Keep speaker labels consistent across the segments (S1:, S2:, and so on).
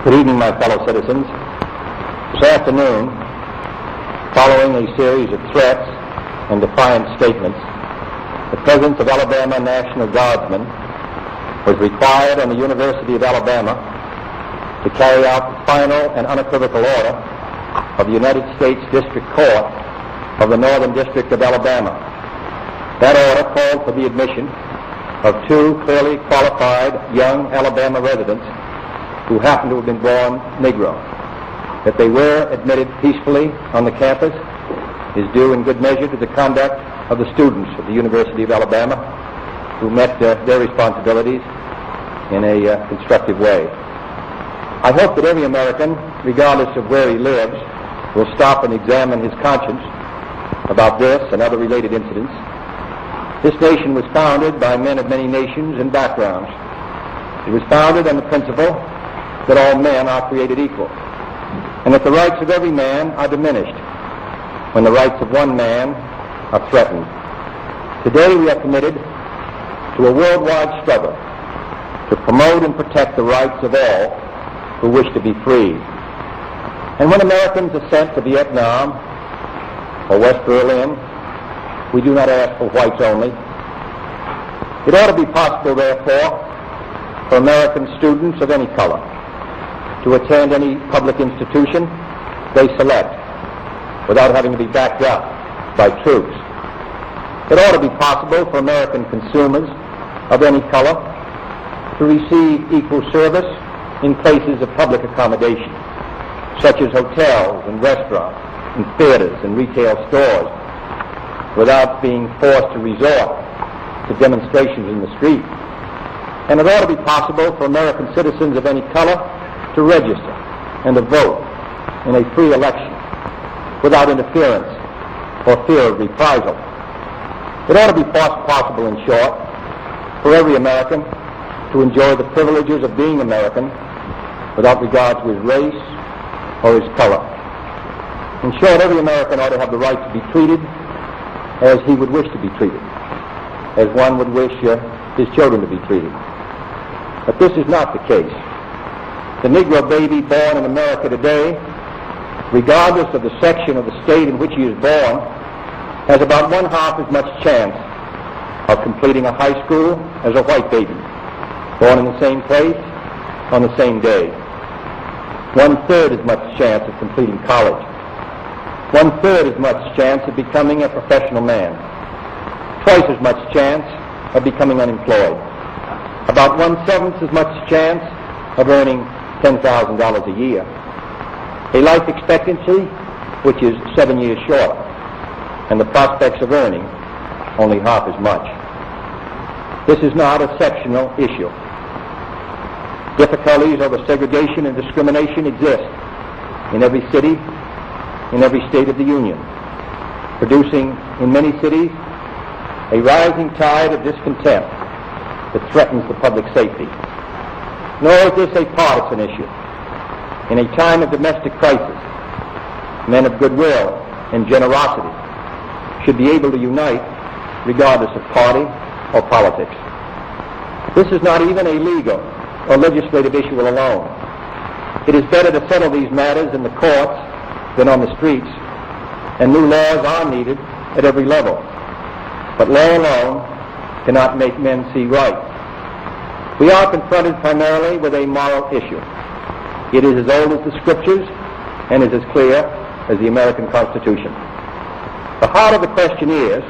S1: Good evening, my fellow citizens. This afternoon, following a series of threats and defiant statements, the presence of Alabama National Guardsmen was required on the University of Alabama to carry out the final and unequivocal order of the United States District Court of the Northern District of Alabama. That order called for the admission of two clearly qualified young Alabama residents who happened to have been born Negro. That they were admitted peacefully on the campus is due in good measure to the conduct of the students of the University of Alabama who met their responsibilities in a constructive way. I hope that every American, regardless of where he lives, will stop and examine his conscience about this and other related incidents. This nation was founded by men of many nations and backgrounds. It was founded on the principle that all men are created equal, and that the rights of every man are diminished when the rights of one man are threatened. Today we are committed to a worldwide struggle to promote and protect the rights of all who wish to be free. And when Americans are sent to Vietnam or West Berlin, we do not ask for whites only. It ought to be possible, therefore, for American students of any color to attend any public institution they select without having to be backed up by troops. It ought to be possible for American consumers of any color to receive equal service in places of public accommodation, such as hotels and restaurants and theaters and retail stores, without being forced to resort to demonstrations in the street. And it ought to be possible for American citizens of any color to register and to vote in a free election without interference or fear of reprisal. It ought to be possible, in short, for every American to enjoy the privileges of being American without regard to his race or his color. In short, every American ought to have the right to be treated as he would wish to be treated, as one would wish his children to be treated. But this is not the case. The Negro baby born in America today, regardless of the section of the state in which he is born, has about one-half as much chance of completing a high school as a white baby, born in the same place on the same day. One-third as much chance of completing college. One-third as much chance of becoming a professional man. Twice as much chance of becoming unemployed. About 1/7 as much chance of earning $10,000 a year. A life expectancy which is 7 years shorter, and the prospects of earning only half as much. This is not a sectional issue. Difficulties over segregation and discrimination exist in every city, in every state of the Union, producing in many cities a rising tide of discontent that threatens the public safety. Nor is this a partisan issue. In a time of domestic crisis, men of goodwill and generosity should be able to unite regardless of party or politics. This is not even a legal or legislative issue alone. It is better to settle these matters in the courts than on the streets, and new laws are needed at every level. But law alone cannot make men see right. We are confronted primarily with a moral issue. It is as old as the Scriptures and is as clear as the American Constitution. The heart of the question is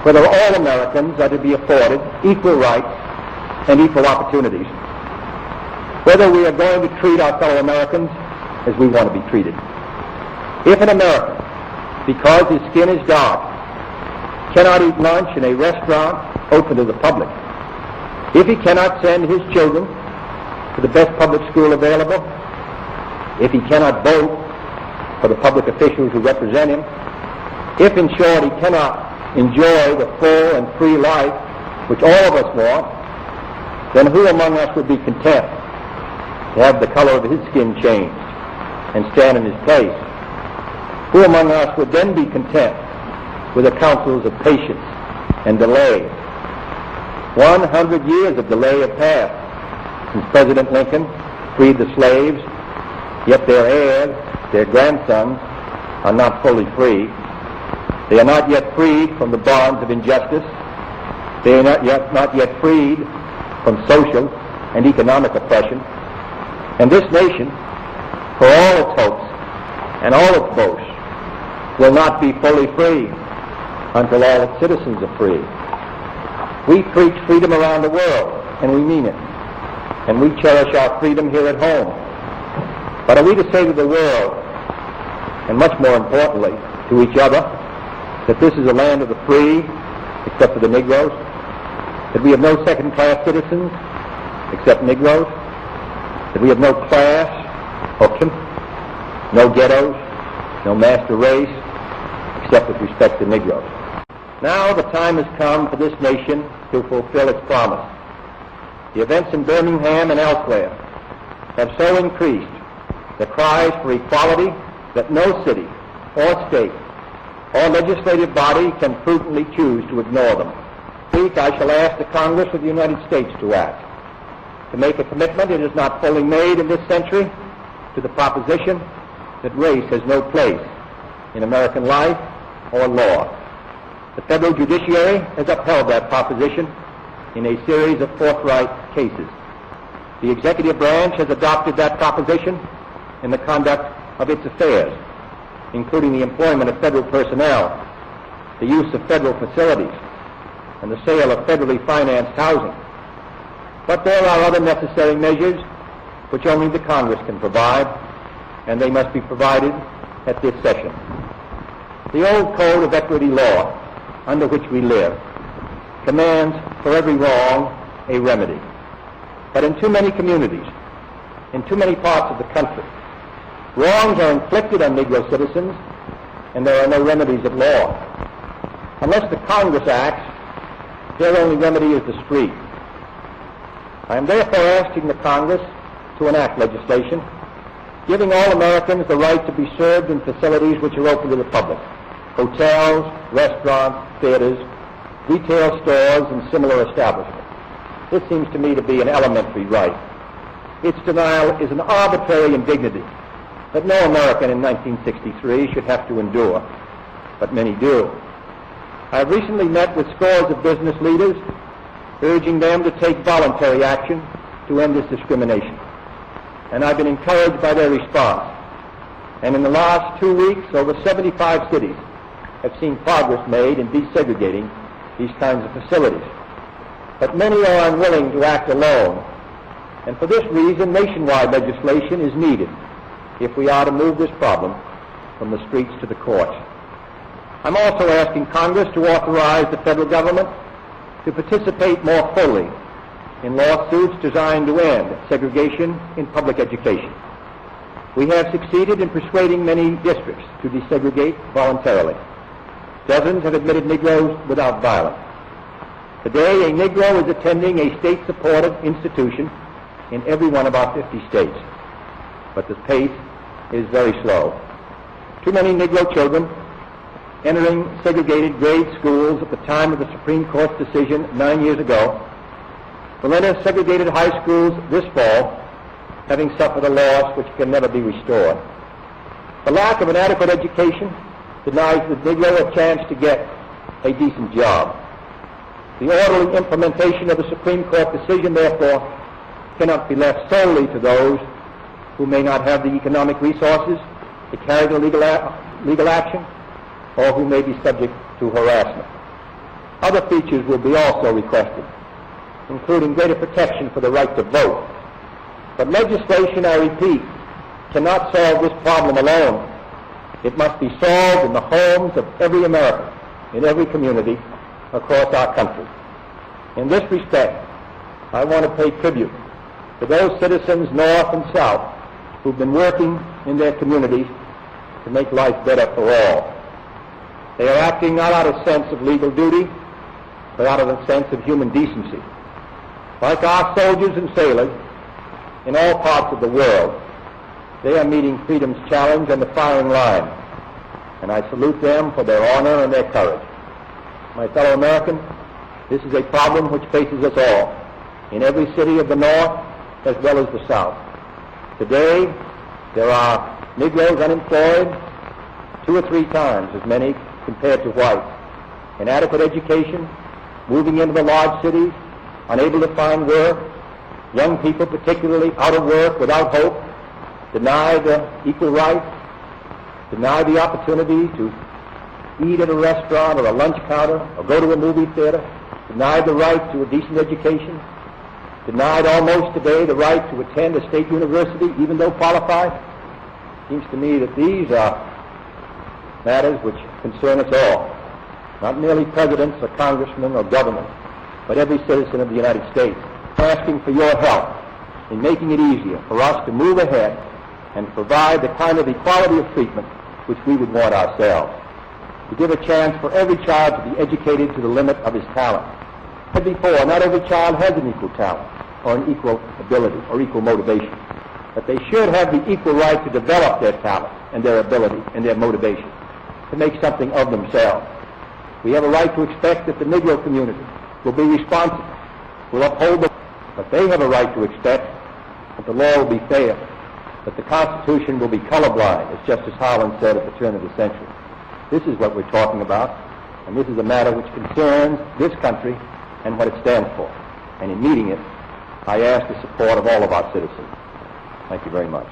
S1: whether all Americans are to be afforded equal rights and equal opportunities, whether we are going to treat our fellow Americans as we want to be treated. If an American, because his skin is dark, cannot eat lunch in a restaurant open to the public, if he cannot send his children to the best public school available, if he cannot vote for the public officials who represent him, if, in short, he cannot enjoy the full and free life which all of us want, then who among us would be content to have the color of his skin changed and stand in his place? Who among us would then be content with the counsels of patience and delay? 100 years of delay have passed since President Lincoln freed the slaves, yet their heirs, their grandsons, are not fully free. They are not yet freed from the bonds of injustice. They are not yet freed from social and economic oppression. And this nation, for all its hopes and all its boasts, will not be fully free until all its citizens are free. We preach freedom around the world, and we mean it. And we cherish our freedom here at home. But are we to say to the world, and much more importantly, to each other, that this is a land of the free, except for the Negroes? That we have no second-class citizens, except Negroes? That we have no class or no ghettos, no master race, except with respect to Negroes? Now the time has come for this nation to fulfill its promise. The events in Birmingham and elsewhere have so increased the cries for equality that no city or state or legislative body can prudently choose to ignore them. This week I shall ask the Congress of the United States to act, to make a commitment it has not fully made in this century to the proposition that race has no place in American life or law. The federal judiciary has upheld that proposition in a series of forthright cases. The executive branch has adopted that proposition in the conduct of its affairs, including the employment of federal personnel, the use of federal facilities, and the sale of federally financed housing. But there are other necessary measures which only the Congress can provide, and they must be provided at this session. The old code of equity law under which we live commands for every wrong a remedy. But in too many communities, in too many parts of the country, wrongs are inflicted on Negro citizens, and there are no remedies at law. Unless the Congress acts, their only remedy is the street. I am therefore asking the Congress to enact legislation giving all Americans the right to be served in facilities which are open to the public: hotels, restaurants, theaters, retail stores, and similar establishments. This seems to me to be an elementary right. Its denial is an arbitrary indignity that no American in 1963 should have to endure, but many do. I have recently met with scores of business leaders, urging them to take voluntary action to end this discrimination. And I've been encouraged by their response. And in the last 2 weeks, over 75 cities have seen progress made in desegregating these kinds of facilities. But many are unwilling to act alone. And for this reason, nationwide legislation is needed if we are to move this problem from the streets to the courts. I'm also asking Congress to authorize the federal government to participate more fully in lawsuits designed to end segregation in public education. We have succeeded in persuading many districts to desegregate voluntarily. Dozens have admitted Negroes without violence. Today, a Negro is attending a state-supported institution in every one of our 50 states. But the pace is very slow. Too many Negro children entering segregated grade schools at the time of the Supreme Court's decision 9 years ago will enter segregated high schools this fall, having suffered a loss which can never be restored. The lack of an adequate education denies the Negro a chance to get a decent job. The orderly implementation of the Supreme Court decision, therefore, cannot be left solely to those who may not have the economic resources to carry the legal action, or who may be subject to harassment. Other features will be also requested, including greater protection for the right to vote. But legislation, I repeat, cannot solve this problem alone. It must be solved in the homes of every American, in every community across our country. In this respect, I want to pay tribute to those citizens north and south who've been working in their communities to make life better for all. They are acting not out of sense of legal duty, but out of a sense of human decency. Like our soldiers and sailors in all parts of the world, they are meeting freedom's challenge on the firing line, and I salute them for their honor and their courage. My fellow Americans, this is a problem which faces us all, in every city of the North as well as the South. Today, there are Negroes unemployed 2 or 3 times as many compared to whites. Inadequate education, moving into the large cities, unable to find work, young people particularly out of work, without hope, denied equal rights, denied the opportunity to eat at a restaurant or a lunch counter or go to a movie theater, denied the right to a decent education, denied almost today the right to attend a state university even though qualified. Seems to me that these are matters which concern us all, not merely presidents or congressmen or government, but every citizen of the United States. I'm asking for your help in making it easier for us to move ahead and provide the kind of equality of treatment which we would want ourselves. To give a chance for every child to be educated to the limit of his talent. As before, not every child has an equal talent or an equal ability or equal motivation, but they should have the equal right to develop their talent and their ability and their motivation to make something of themselves. We have a right to expect that the Negro community will be responsible, will uphold the, but they have a right to expect that the law will be fair, that the Constitution will be colorblind, as Justice Harlan said at the turn of the century. This is what we're talking about, and this is a matter which concerns this country and what it stands for. And in meeting it, I ask the support of all of our citizens. Thank you very much.